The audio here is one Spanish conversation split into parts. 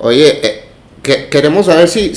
Oye, queremos saber si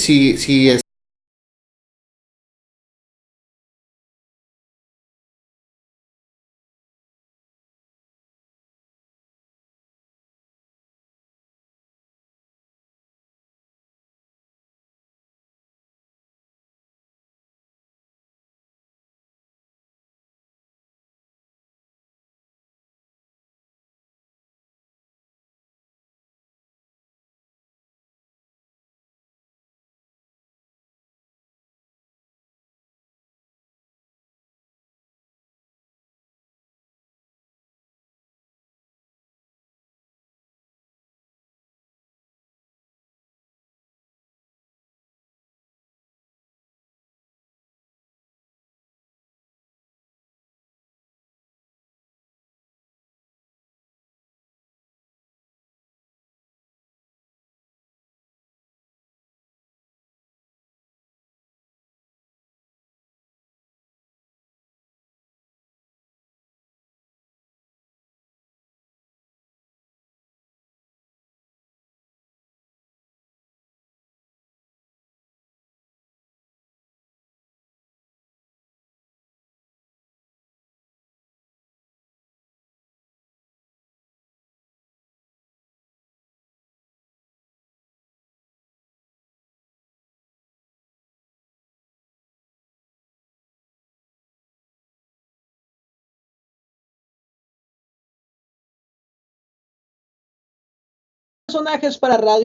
personajes para radio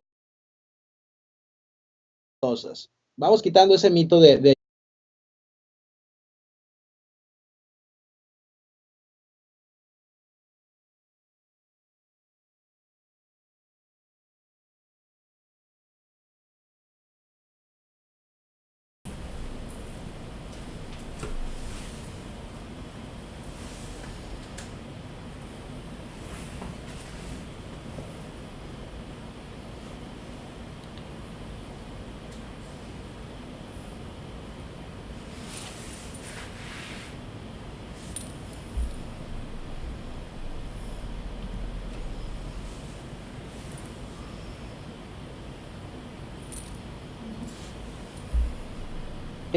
cosas. Vamos quitando ese mito de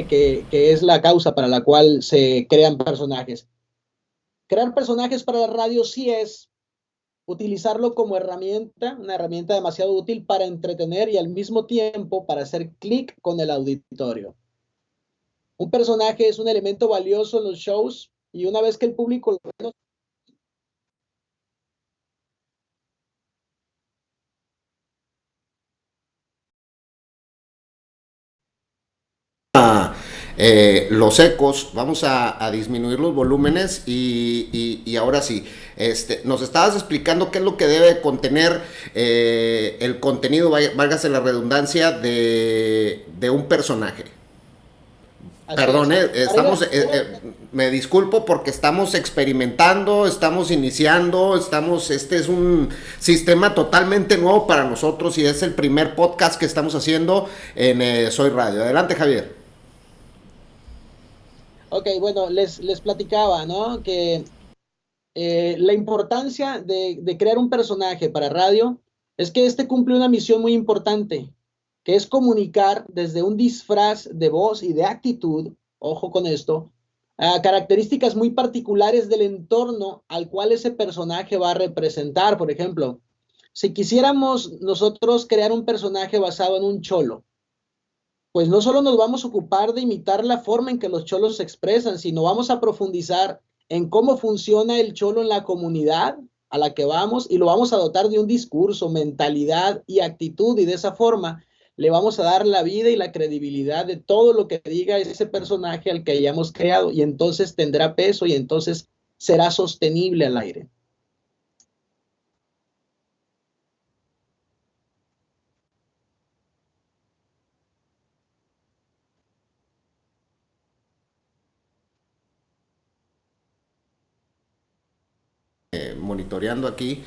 que es la causa para la cual se crean personajes. Crear personajes para la radio sí es utilizarlo como herramienta, una herramienta demasiado útil para entretener y al mismo tiempo para hacer clic con el auditorio. Un personaje es un elemento valioso en los shows y una vez que el público lo ve, los ecos, vamos a disminuir los volúmenes y ahora sí, nos estabas explicando qué es lo que debe contener el contenido, válgase la redundancia, de un personaje. así Perdón, es. me disculpo porque estamos experimentando, estamos iniciando, este es un sistema totalmente nuevo para nosotros y es el primer podcast que estamos haciendo en Soy Radio. Adelante, Javier. Ok, bueno, les platicaba, ¿no? Que la importancia de crear un personaje para radio es que este cumple una misión muy importante, que es comunicar desde un disfraz de voz y de actitud, ojo con esto, a características muy particulares del entorno al cual ese personaje va a representar. Por ejemplo, si quisiéramos nosotros crear un personaje basado en un cholo, pues no solo nos vamos a ocupar de imitar la forma en que los cholos se expresan, sino vamos a profundizar en cómo funciona el cholo en la comunidad a la que vamos y lo vamos a dotar de un discurso, mentalidad y actitud y de esa forma le vamos a dar la vida y la credibilidad de todo lo que diga ese personaje al que hayamos creado y entonces tendrá peso y entonces será sostenible al aire. monitoreando aquí,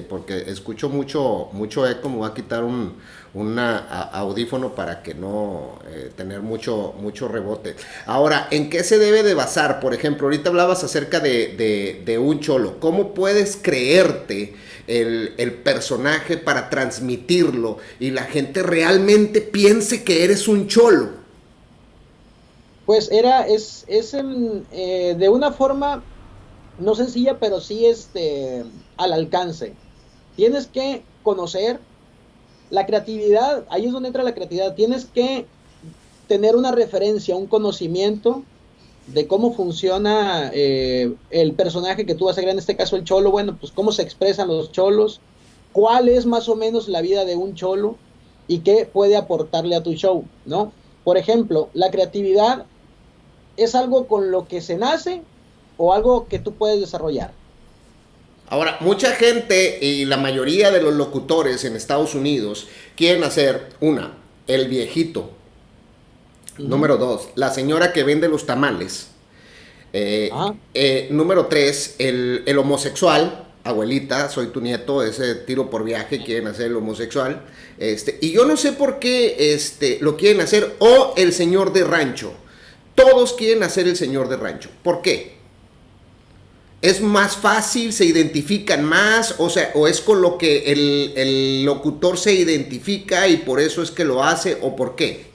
porque escucho mucho eco. Me voy a quitar audífono para que no tener mucho rebote. Ahora, ¿en qué se debe de basar? Por ejemplo, ahorita hablabas acerca de un cholo. ¿Cómo puedes creerte el personaje para transmitirlo y la gente realmente piense que eres un cholo? Pues de una forma no sencilla, pero sí al alcance. Tienes que conocer la creatividad, ahí es donde entra la creatividad. Tienes que tener una referencia, un conocimiento de cómo funciona el personaje que tú vas a crear, en este caso el cholo. Bueno, pues cómo se expresan los cholos, cuál es más o menos la vida de un cholo y qué puede aportarle a tu show, ¿no? Por ejemplo, la creatividad es algo con lo que se nace o algo que tú puedes desarrollar. Ahora, mucha gente y la mayoría de los locutores en Estados Unidos quieren hacer el viejito. Ujú. Número dos, la señora que vende los tamales. Ajá. Número tres, el homosexual. Abuelita, soy tu nieto, ese tiro por viaje, quieren hacer el homosexual. Y yo no sé por qué lo quieren hacer. O el señor de rancho. Todos quieren hacer el señor de rancho. ¿Por qué? ¿Es más fácil? ¿Se identifican más? O sea, ¿o es con lo que el locutor se identifica y por eso es que lo hace? ¿O por qué?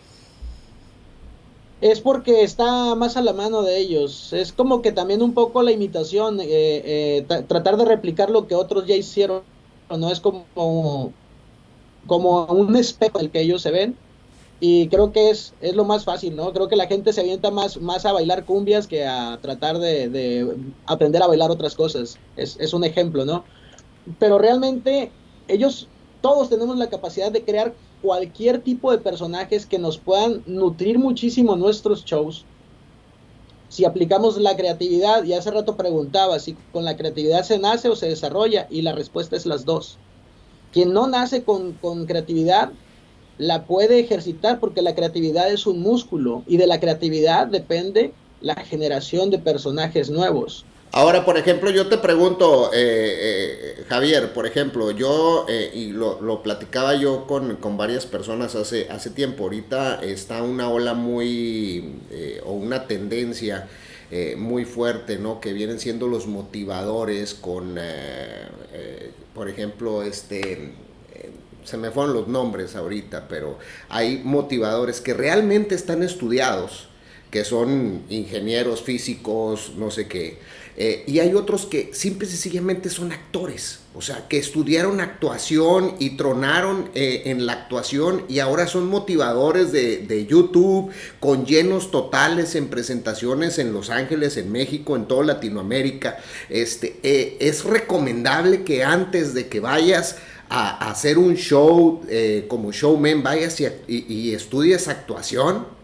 Es porque está más a la mano de ellos. Es como que también un poco la imitación, tratar de replicar lo que otros ya hicieron, no es como un espejo del que ellos se ven. Y creo que es lo más fácil, ¿no? Creo que la gente se avienta más a bailar cumbias que a tratar de aprender a bailar otras cosas. Es un ejemplo, ¿no? Pero realmente ellos, todos tenemos la capacidad de crear cualquier tipo de personajes que nos puedan nutrir muchísimo nuestros shows si aplicamos la creatividad. Y hace rato preguntaba si con la creatividad se nace o se desarrolla, y la respuesta es las dos. Quien no nace con creatividad la puede ejercitar, porque la creatividad es un músculo y de la creatividad depende la generación de personajes nuevos. Ahora, por ejemplo, yo te pregunto, Javier, por ejemplo, yo, y lo platicaba yo con varias personas hace tiempo. Ahorita está una ola o una tendencia muy fuerte, ¿no? Que vienen siendo los motivadores por ejemplo, se me fueron los nombres ahorita, pero hay motivadores que realmente están estudiados, que son ingenieros físicos, no sé qué. Y hay otros que simple y sencillamente son actores, o sea, que estudiaron actuación y tronaron en la actuación y ahora son motivadores de YouTube, con llenos totales en presentaciones en Los Ángeles, en México, en toda Latinoamérica. Es recomendable que antes de que vayas a hacer un show como showman, vayas y estudies actuación.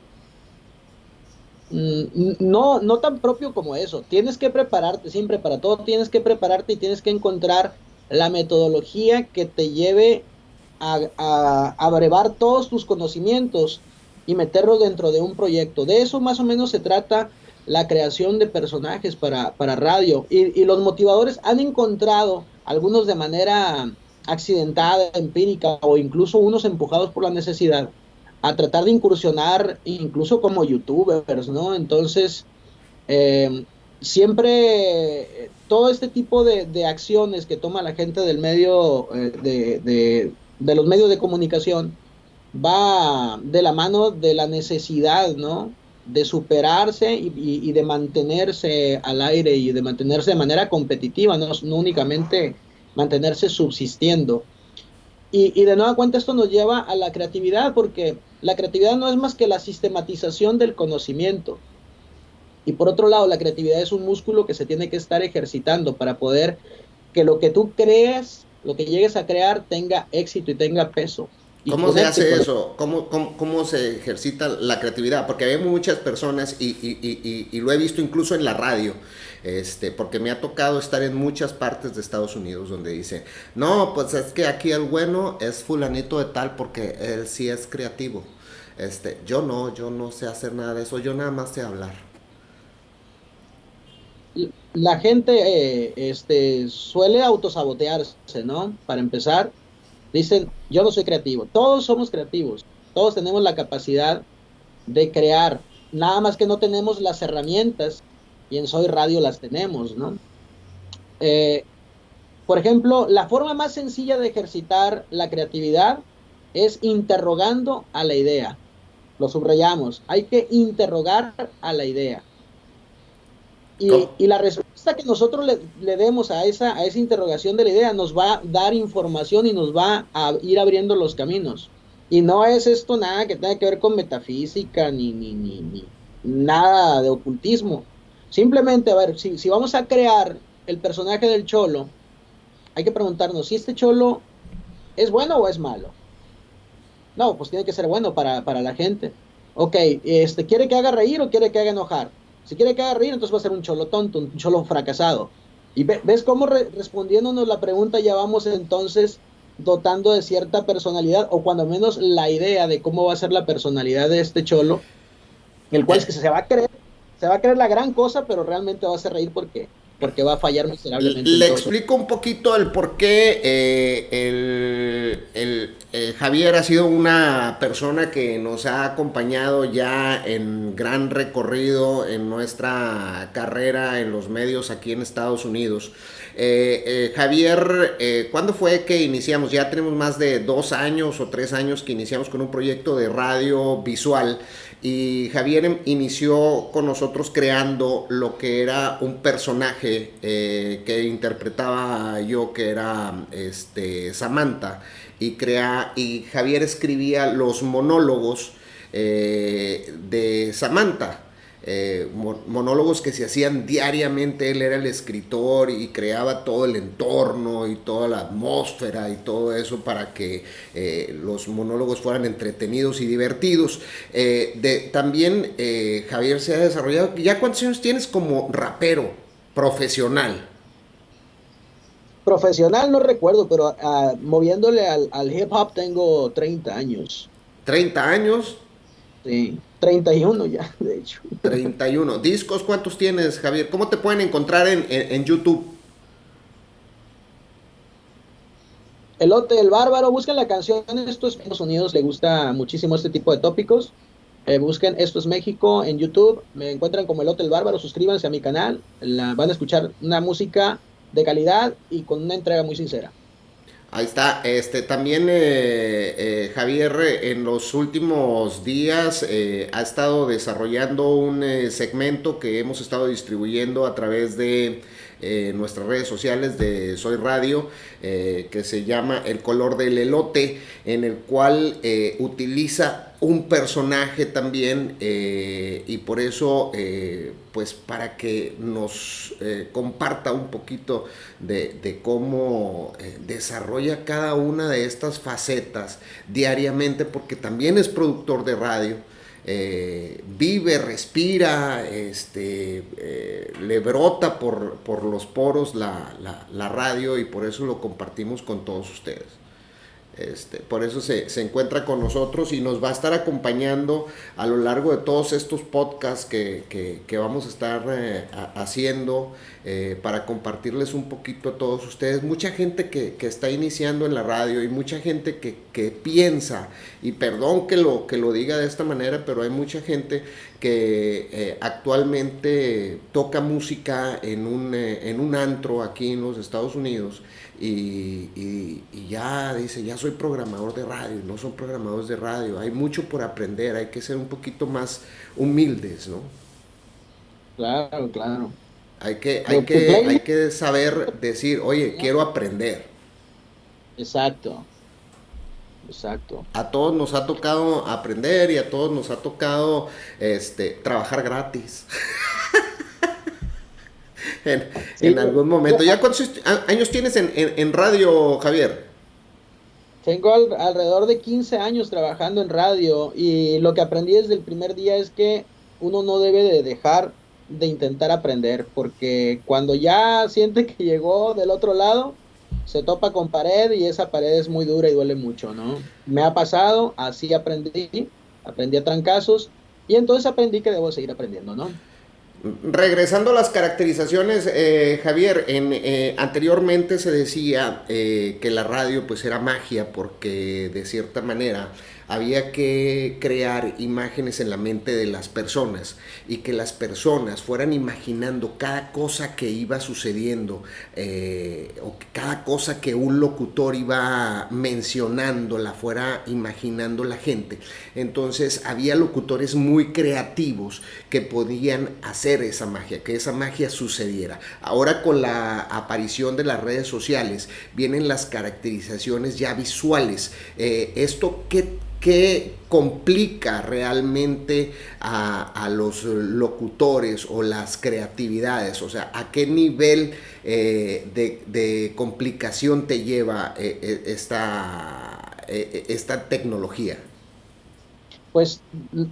No, no tan propio como eso. Tienes que prepararte, siempre para todo tienes que prepararte y tienes que encontrar la metodología que te lleve a brevar todos tus conocimientos y meterlos dentro de un proyecto. De eso más o menos se trata la creación de personajes para radio. Y los motivadores han encontrado, algunos de manera accidentada, empírica, o incluso unos empujados por la necesidad, a tratar de incursionar incluso como youtubers, ¿no? Entonces, siempre todo este tipo de acciones que toma la gente del medio, de los medios de comunicación, va de la mano de la necesidad, ¿no? De superarse y de mantenerse al aire y de mantenerse de manera competitiva, no únicamente mantenerse subsistiendo. Y de nueva cuenta esto nos lleva a la creatividad, porque la creatividad no es más que la sistematización del conocimiento. Y por otro lado, la creatividad es un músculo que se tiene que estar ejercitando para poder que lo que tú crees, lo que llegues a crear, tenga éxito y tenga peso y ¿Cómo se conecte hace con la... eso? ¿Cómo se ejercita la creatividad? Porque hay muchas personas y lo he visto incluso en la radio, porque me ha tocado estar en muchas partes de Estados Unidos donde dice, no, pues es que aquí el bueno es fulanito de tal porque él sí es creativo. Yo no sé hacer nada de eso, yo nada más sé hablar. La gente suele autosabotearse, ¿no? Para empezar, dicen, yo no soy creativo. Todos somos creativos. Todos tenemos la capacidad de crear. Nada más que no tenemos las herramientas y en Soy Radio las tenemos, ¿no? Eh, por ejemplo, la forma más sencilla de ejercitar la creatividad es interrogando a la idea. Lo subrayamos. Hay que interrogar a la idea. Y la respuesta que nosotros le demos a esa interrogación de la idea nos va a dar información y nos va a ir abriendo los caminos. Y no es esto nada que tenga que ver con metafísica ni nada de ocultismo. Simplemente, a ver, si vamos a crear el personaje del cholo, hay que preguntarnos si este cholo es bueno o es malo. No, pues tiene que ser bueno para la gente. Ok, ¿quiere que haga reír o quiere que haga enojar? Si quiere que haga reír, entonces va a ser un cholo tonto, un cholo fracasado. Y ves cómo respondiéndonos la pregunta ya vamos entonces dotando de cierta personalidad, o cuando menos la idea de cómo va a ser la personalidad de este cholo, el cual es que se va a creer la gran cosa, pero realmente va a hacer reír porque va a fallar miserablemente en Le todo. explico un poquito el por qué Javier ha sido una persona que nos ha acompañado ya en gran recorrido en nuestra carrera en los medios aquí en Estados Unidos. Javier, ¿cuándo fue que iniciamos? Ya tenemos más de 2 años o 3 años que iniciamos con un proyecto de radio visual. Y Javier inició con nosotros creando lo que era un personaje que interpretaba yo, que era Samantha. Y Javier escribía los monólogos de Samantha. Monólogos que se hacían diariamente. Él era el escritor y creaba todo el entorno y toda la atmósfera y todo eso para que los monólogos fueran entretenidos y divertidos. También Javier se ha desarrollado. ¿Ya cuántos años tienes como rapero profesional? Profesional no recuerdo, pero moviéndole al hip hop tengo 30 años. 30 años. Sí, 31 ya, de hecho. 31 discos. ¿Cuántos tienes, Javier? ¿Cómo te pueden encontrar en YouTube? Elote el Bárbaro, busquen la canción Esto es Estados Unidos, le gusta muchísimo este tipo de tópicos. Busquen Esto es México en YouTube, me encuentran como Elote el Bárbaro, suscríbanse a mi canal, van a escuchar una música de calidad y con una entrega muy sincera. Ahí está. También Javier en los últimos días ha estado desarrollando un segmento que hemos estado distribuyendo a través de nuestras redes sociales de Soy Radio, que se llama El color del elote, en el cual utiliza un personaje también y por eso pues para que nos comparta un poquito de cómo desarrolla cada una de estas facetas diariamente, porque también es productor de radio. Vive, respira, le brota por los poros la radio, y por eso lo compartimos con todos ustedes. Por eso se encuentra con nosotros y nos va a estar acompañando a lo largo de todos estos podcasts que vamos a estar haciendo para compartirles un poquito a todos ustedes. Mucha gente que está iniciando en la radio y mucha gente que piensa, y perdón que lo diga de esta manera, pero hay mucha gente que actualmente toca música en un antro aquí en los Estados Unidos. Y ya dice, ya soy programador de radio. No son programadores de radio, hay mucho por aprender, hay que ser un poquito más humildes, ¿no? Claro, claro. Hay que saber decir, oye, quiero aprender. Exacto, exacto. A todos nos ha tocado aprender y a todos nos ha tocado trabajar gratis. En Sí, algún momento. ¿Ya cuántos años tienes en radio, Javier? tengo alrededor de 15 años trabajando en radio y lo que aprendí desde el primer día es que uno no debe de dejar de intentar aprender, porque cuando ya siente que llegó del otro lado, se topa con pared y esa pared es muy dura y duele mucho, ¿no? Me ha pasado, así aprendí a trancazos y entonces aprendí que debo seguir aprendiendo, ¿no? Regresando a las caracterizaciones, Javier, anteriormente se decía que la radio pues era magia porque de cierta manera había que crear imágenes en la mente de las personas y que las personas fueran imaginando cada cosa que iba sucediendo o que cada cosa que un locutor iba mencionando la fuera imaginando la gente. Entonces había locutores muy creativos que podían hacer esa magia, que esa magia sucediera. Ahora con la aparición de las redes sociales vienen las caracterizaciones ya visuales. ¿Esto qué complica realmente a los locutores o las creatividades? O sea, ¿a qué nivel de complicación te lleva esta tecnología? Pues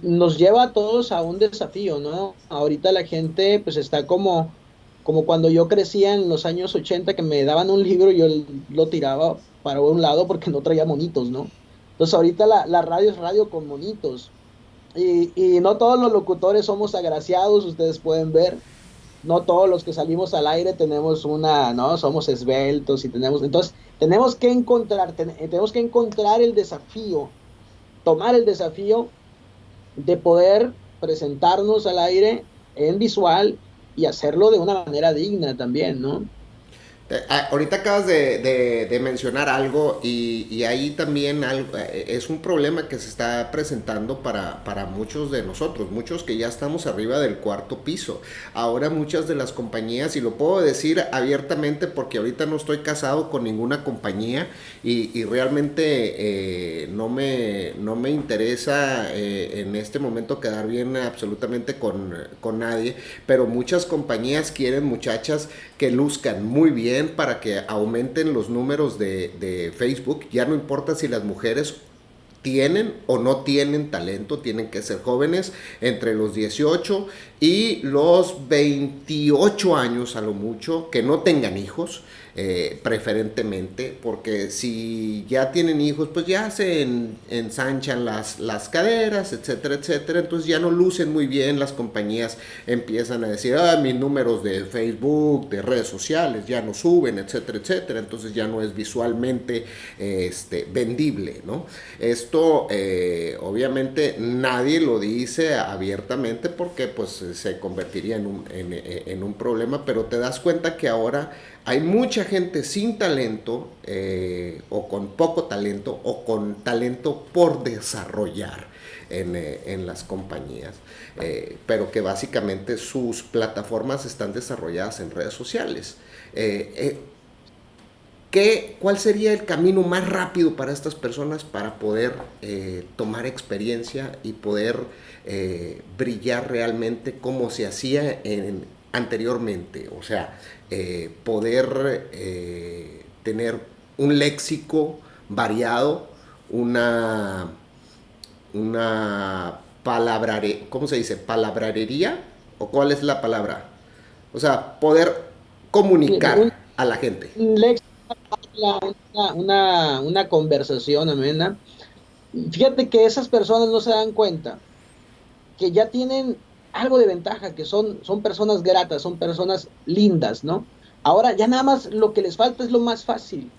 nos lleva a todos a un desafío, ¿no? Ahorita la gente pues está como cuando yo crecía en los años 80 que me daban un libro y yo lo tiraba para un lado porque no traía monitos, ¿no? Entonces ahorita la radio es radio con monitos y no todos los locutores somos agraciados, ustedes pueden ver, no todos los que salimos al aire tenemos ¿no? Somos esbeltos y entonces tenemos que encontrar el desafío, tomar el desafío de poder presentarnos al aire en visual y hacerlo de una manera digna también, ¿no? Ahorita acabas de mencionar algo y ahí también es un problema que se está presentando para muchos de nosotros, muchos que ya estamos arriba del cuarto piso. Ahora muchas de las compañías, y lo puedo decir abiertamente porque ahorita no estoy casado con ninguna compañía y realmente no me interesa en este momento quedar bien absolutamente con nadie, pero muchas compañías quieren muchachas que luzcan muy bien para que aumenten los números de Facebook. Ya no importa si las mujeres tienen o no tienen talento, tienen que ser jóvenes entre los 18 y los 28 años a lo mucho, que no tengan hijos, preferentemente, porque si ya tienen hijos, pues ya se ensanchan las caderas, etcétera, etcétera, entonces ya no lucen muy bien, las compañías empiezan a decir, mis números de Facebook, de redes sociales, ya no suben, etcétera, etcétera, entonces ya no es visualmente vendible, ¿no? Esto obviamente nadie lo dice abiertamente porque pues se convertiría en un problema, pero te das cuenta que ahora hay mucha gente sin talento o con poco talento o con talento por desarrollar en las compañías, pero que básicamente sus plataformas están desarrolladas en redes sociales. ¿Cuál sería el camino más rápido para estas personas para poder tomar experiencia y poder brillar realmente como se hacía anteriormente? O sea, poder tener un léxico variado, una ¿cómo se dice? ¿Palabrería? ¿O cuál es la palabra? O sea, poder comunicar a la gente. Un léxico, una conversación amena. Fíjate que esas personas no se dan cuenta que ya tienen algo de ventaja, que son personas gratas, son personas lindas, ¿no? Ahora ya nada más lo que les falta es lo más fácil,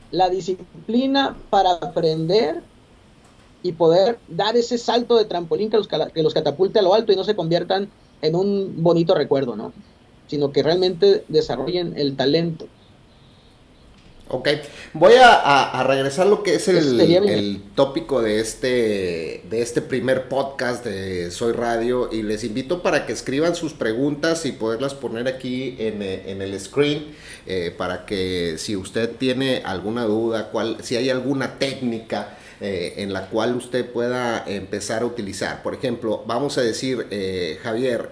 la disciplina para aprender y poder dar ese salto de trampolín que los catapulte a lo alto y no se conviertan en un bonito recuerdo, ¿no? Sino que realmente desarrollen el talento. Ok, voy a regresar a lo que es Sería el tópico de este primer podcast de Soy Radio y les invito para que escriban sus preguntas y poderlas poner aquí en el screen para que si usted tiene alguna duda, si hay alguna técnica en la cual usted pueda empezar a utilizar. Por ejemplo, vamos a decir, Javier,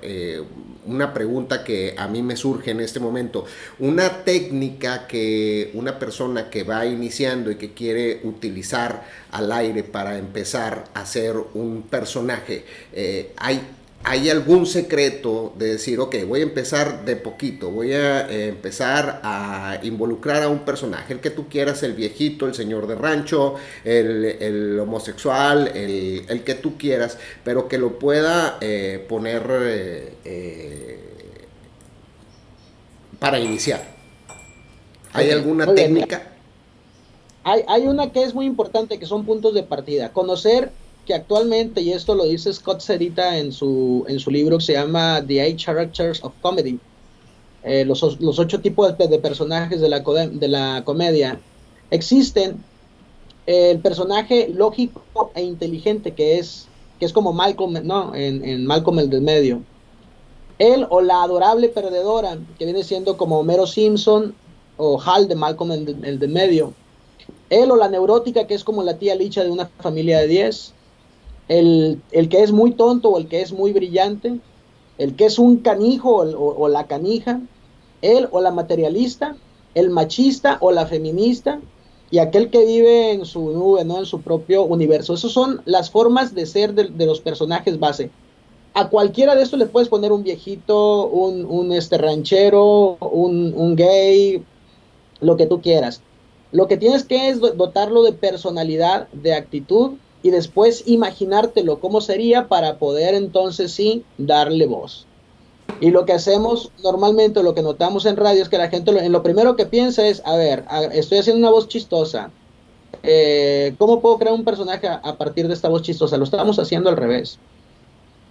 una pregunta que a mí me surge en este momento, una técnica que una persona que va iniciando y que quiere utilizar al aire para empezar a hacer un personaje, ¿Hay algún secreto de decir, ok, voy a empezar de poquito, voy a empezar a involucrar a un personaje, el que tú quieras, el viejito, el señor de rancho, el homosexual, el que tú quieras, pero que lo pueda poner para iniciar? ¿Hay Ok, alguna muy bien, mira. técnica? Hay una que es muy importante, que son puntos de partida. Conocer que actualmente, y esto lo dice Scott Sedita en su libro que se llama The Eight Characters of Comedy, los 8 tipos de personajes de la comedia. Existen el personaje lógico e inteligente que es como Malcolm, ¿no? En Malcolm el del medio. Él o la adorable perdedora, que viene siendo como Homero Simpson o Hal de Malcolm el del medio. Él o la neurótica, que es como la tía Licha de una familia de 10. El que es muy tonto o el que es muy brillante. El que es un canijo o la canija. Él o la materialista. El machista o la feminista. Y aquel que vive en su nube, ¿no? En su propio universo. Esas son las formas de ser de los personajes base. A cualquiera de estos le puedes poner un viejito, un ranchero, un gay, lo que tú quieras. Lo que tienes que es dotarlo de personalidad, de actitud y después imaginártelo cómo sería para poder entonces sí darle voz. Y lo que hacemos normalmente, lo que notamos en radio es que la gente en lo primero que piensa es, a ver, estoy haciendo una voz chistosa. ¿Cómo puedo crear un personaje a partir de esta voz chistosa? Lo estamos haciendo al revés,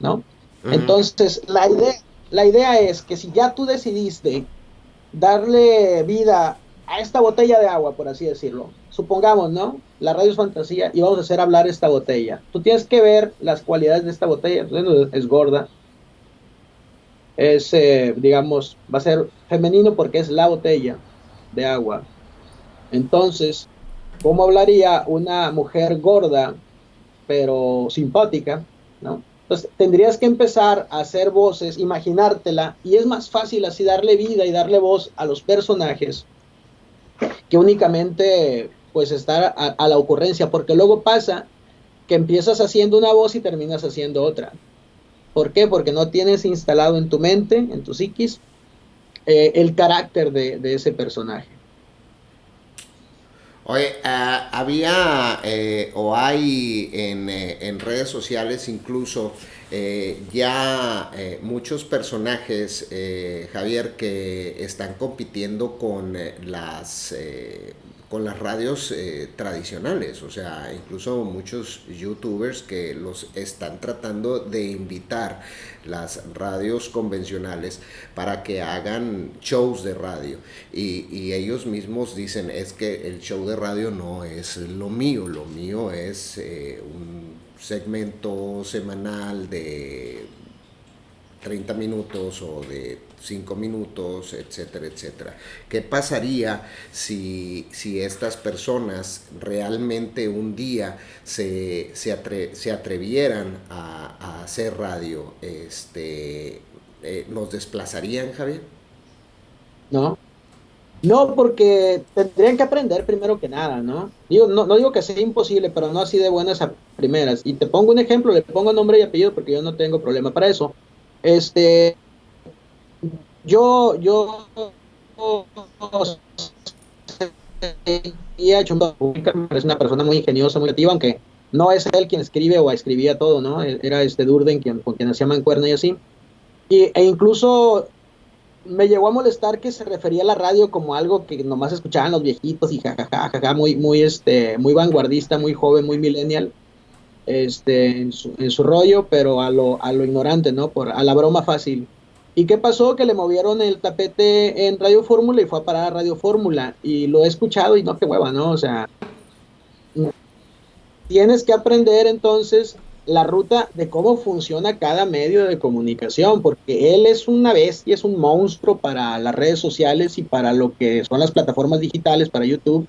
¿no? Uh -huh. Entonces, la idea es que si ya tú decidiste darle vida a esta botella de agua, por así decirlo. Supongamos, ¿no? La radio es fantasía y vamos a hacer hablar esta botella. Tú tienes que ver las cualidades de esta botella. Es gorda. Es, digamos, va a ser femenino porque es la botella de agua. Entonces, ¿cómo hablaría una mujer gorda, pero simpática, ¿no? Entonces, tendrías que empezar a hacer voces, imaginártela, y es más fácil así darle vida y darle voz a los personajes que únicamente pues estar a la ocurrencia, porque luego pasa que empiezas haciendo una voz y terminas haciendo otra. ¿Por qué? Porque no tienes instalado en tu mente, en tu psiquis, el carácter de ese personaje. Oye, había o hay en redes sociales incluso ya muchos personajes, Javier, que están compitiendo con las radios tradicionales, o sea, incluso muchos youtubers que los están tratando de invitar las radios convencionales para que hagan shows de radio y ellos mismos dicen es que el show de radio no es lo mío es un segmento semanal de 30 minutos o de 5 minutos, etcétera, etcétera. ¿Qué pasaría si estas personas realmente un día se atrevieran a hacer radio? ¿Nos desplazarían, Javier? ¿No? No, porque tendrían que aprender primero que nada, ¿no? No digo que sea imposible, pero no así de buenas a primeras. Y te pongo un ejemplo, le pongo nombre y apellido porque yo no tengo problema para eso. Este, yo he hecho es una persona muy ingeniosa, muy activa, aunque no es él quien escribe o escribía todo, ¿no? Era Durden con quien hacía mancuerna y así. E incluso me llegó a molestar que se refería a la radio como algo que nomás escuchaban los viejitos y jajaja, muy vanguardista, muy joven, muy millennial, en su rollo, pero a lo ignorante, ¿no? A la broma fácil. ¿Y qué pasó? Que le movieron el tapete en Radio Fórmula y fue a parar a Radio Fórmula. Y lo he escuchado y no, qué hueva, ¿no? O sea, tienes que aprender entonces la ruta de cómo funciona cada medio de comunicación, porque él es una bestia, es un monstruo para las redes sociales y para lo que son las plataformas digitales, para YouTube.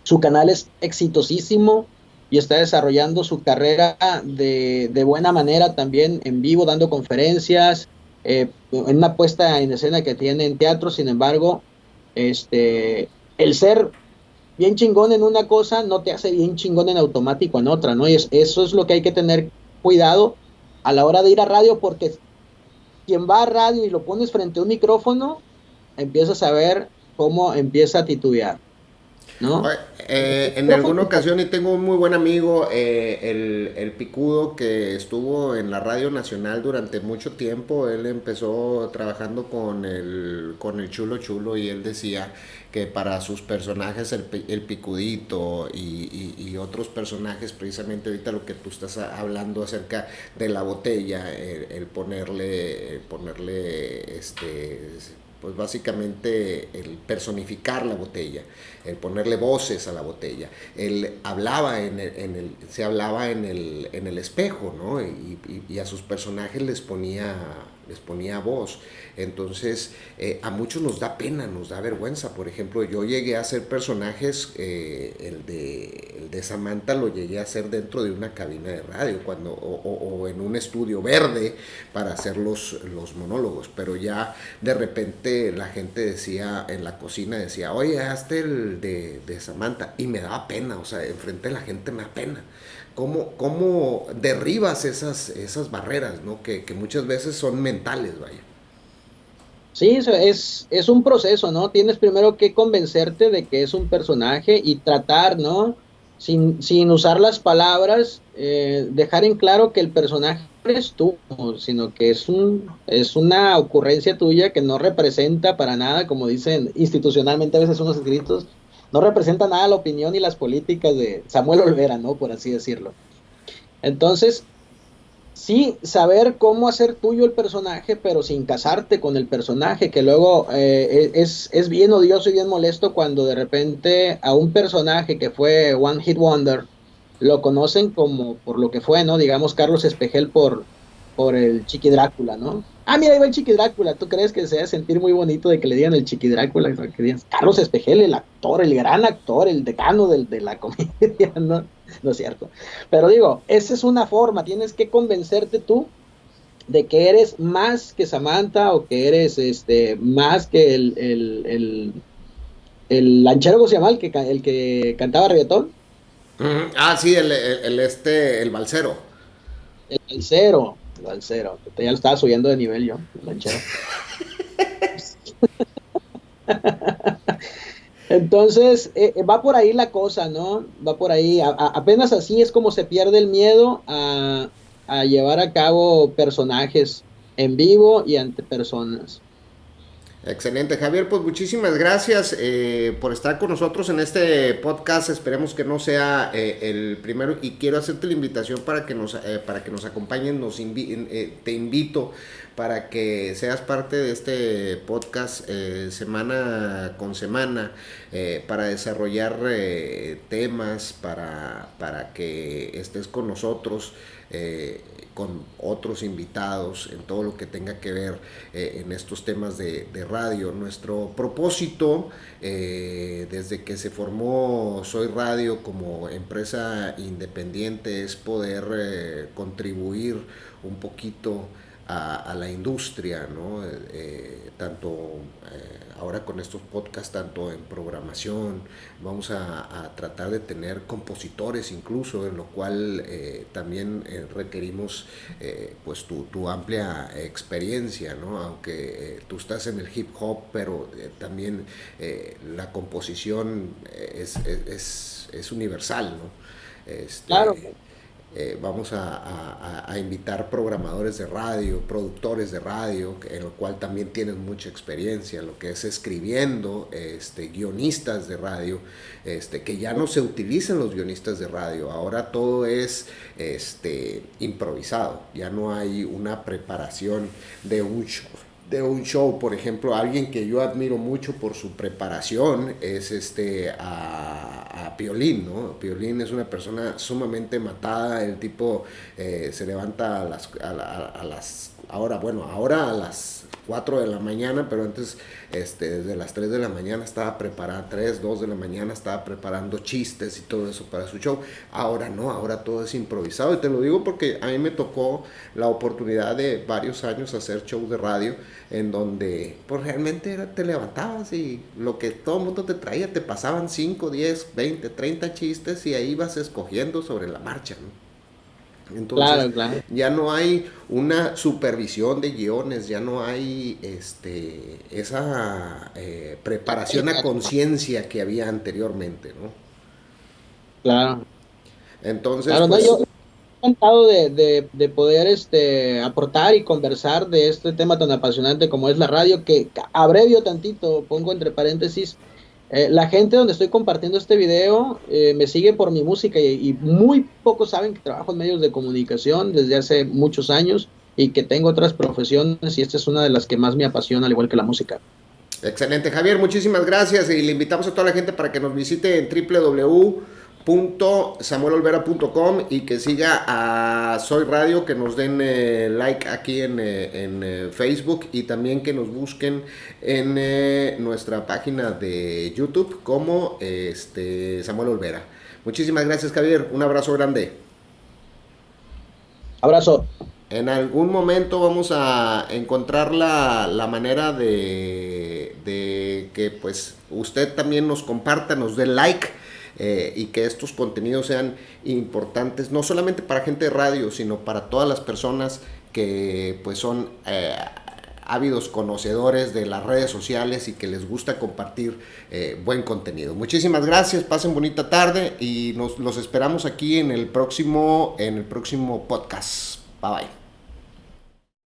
Su canal es exitosísimo y está desarrollando su carrera de buena manera también en vivo, dando conferencias, en una puesta en escena que tiene en teatro. Sin embargo, el ser bien chingón en una cosa no te hace bien chingón en automático en otra, ¿no? Y eso es lo que hay que tener cuidado a la hora de ir a radio, porque quien va a radio y lo pones frente a un micrófono, empiezas a ver cómo empieza a titubear, ¿no? Oye, en alguna ocasión, y tengo un muy buen amigo, el Picudo, que estuvo en la Radio Nacional durante mucho tiempo. Él empezó trabajando con el Chulo Chulo, y él decía que para sus personajes, el Picudito y otros personajes, precisamente ahorita lo que tú estás hablando acerca de la botella, el ponerle pues básicamente el personificar la botella, el ponerle voces a la botella. Él hablaba se hablaba en el espejo, ¿no? Y a sus personajes les ponía voz. Entonces, a muchos nos da pena, nos da vergüenza. Por ejemplo, yo llegué a hacer personajes, el de Samantha lo llegué a hacer dentro de una cabina de radio, o en un estudio verde para hacer los monólogos. Pero ya de repente la gente decía, en la cocina decía, oye, hazte el de Samantha. Y me daba pena, o sea, enfrente de la gente me da pena. ¿Cómo derribas esas barreras, ¿no? Que muchas veces son mentales, vaya. Sí, eso es un proceso, ¿no? Tienes primero que convencerte de que es un personaje y tratar, ¿no? Sin usar las palabras, dejar en claro que el personaje no eres tú, ¿no? Sino que es una ocurrencia tuya que no representa para nada, como dicen institucionalmente a veces unos escritos, no representa nada la opinión y las políticas de Samuel Olvera, ¿no? Por así decirlo. Entonces, sí, saber cómo hacer tuyo el personaje, pero sin casarte con el personaje, que luego es bien odioso y bien molesto cuando de repente a un personaje que fue One Hit Wonder lo conocen como por lo que fue, ¿no? Digamos Carlos Espejel por el Chiqui Drácula, ¿no? Ah, mira, ahí va el Chiqui Drácula. ¿Tú crees que se debe sentir muy bonito de que le digan el Chiqui Drácula? Que digan Carlos Espejel, el actor, el gran actor, el decano de la comedia, ¿no? No es cierto. Pero digo, esa es una forma, tienes que convencerte tú de que eres más que Samantha o que eres más que el lanchero, ¿cómo se llama? El que cantaba reggaetón, Ah, sí, el balsero. el balcero, ya lo estaba subiendo de nivel yo, el lanchero. Entonces, va por ahí la cosa, ¿no? Va por ahí. Apenas así es como se pierde el miedo a llevar a cabo personajes en vivo y ante personas. Excelente, Javier, pues muchísimas gracias por estar con nosotros en este podcast. Esperemos que no sea el primero, y quiero hacerte la invitación para que nos acompañen. Te invito para que seas parte de este podcast semana con semana, para desarrollar temas, para que estés con nosotros. Con otros invitados en todo lo que tenga que ver en estos temas de radio. Nuestro propósito, desde que se formó Soy Radio como empresa independiente, es poder contribuir un poquito a la industria, ¿no? Tanto ahora con estos podcasts, tanto en programación, vamos a tratar de tener compositores incluso, en lo cual también requerimos pues tu amplia experiencia, ¿no? Aunque tú estás en el hip hop, pero también la composición es universal, ¿no? Claro, Vamos a invitar programadores de radio, productores de radio, en lo cual también tienen mucha experiencia, lo que es escribiendo, guionistas de radio, que ya no se utilizan los guionistas de radio, ahora todo es improvisado, ya no hay una preparación de un show. Por ejemplo, alguien que yo admiro mucho por su preparación es a Piolín, ¿no? Piolín es una persona sumamente matada. El tipo se levanta ahora a las 4 de la mañana, pero antes desde las 3 de la mañana estaba preparando, 3, 2 de la mañana estaba preparando chistes y todo eso para su show. Ahora no, ahora todo es improvisado, y te lo digo porque a mí me tocó la oportunidad de varios años hacer show de radio, en donde pues realmente te levantabas y lo que todo el mundo te traía, te pasaban 5, 10, 20, 30 chistes, y ahí vas escogiendo sobre la marcha, ¿no? Entonces, claro. ya no hay una supervisión de guiones, ya no hay esa preparación a conciencia que había anteriormente, ¿no? Claro, Entonces, claro, no, yo pues, encantado de poder aportar y conversar de este tema tan apasionante como es la radio, que abrevio tantito, pongo entre paréntesis, la gente donde estoy compartiendo este video me sigue por mi música y muy pocos saben que trabajo en medios de comunicación desde hace muchos años y que tengo otras profesiones y esta es una de las que más me apasiona, al igual que la música. excelente, Javier, muchísimas gracias y le invitamos a toda la gente para que nos visite en www.samuelolvera.com y que siga a Soy Radio, que nos den like aquí en Facebook y también que nos busquen en nuestra página de YouTube como Samuel Olvera. Muchísimas gracias, Javier, un abrazo grande. Abrazo. En algún momento vamos a encontrar la manera de que pues usted también nos comparta, nos dé like y que estos contenidos sean importantes, no solamente para gente de radio, sino para todas las personas que pues son ávidos conocedores de las redes sociales y que les gusta compartir buen contenido. Muchísimas gracias, pasen bonita tarde y los esperamos aquí en el próximo podcast. Bye bye.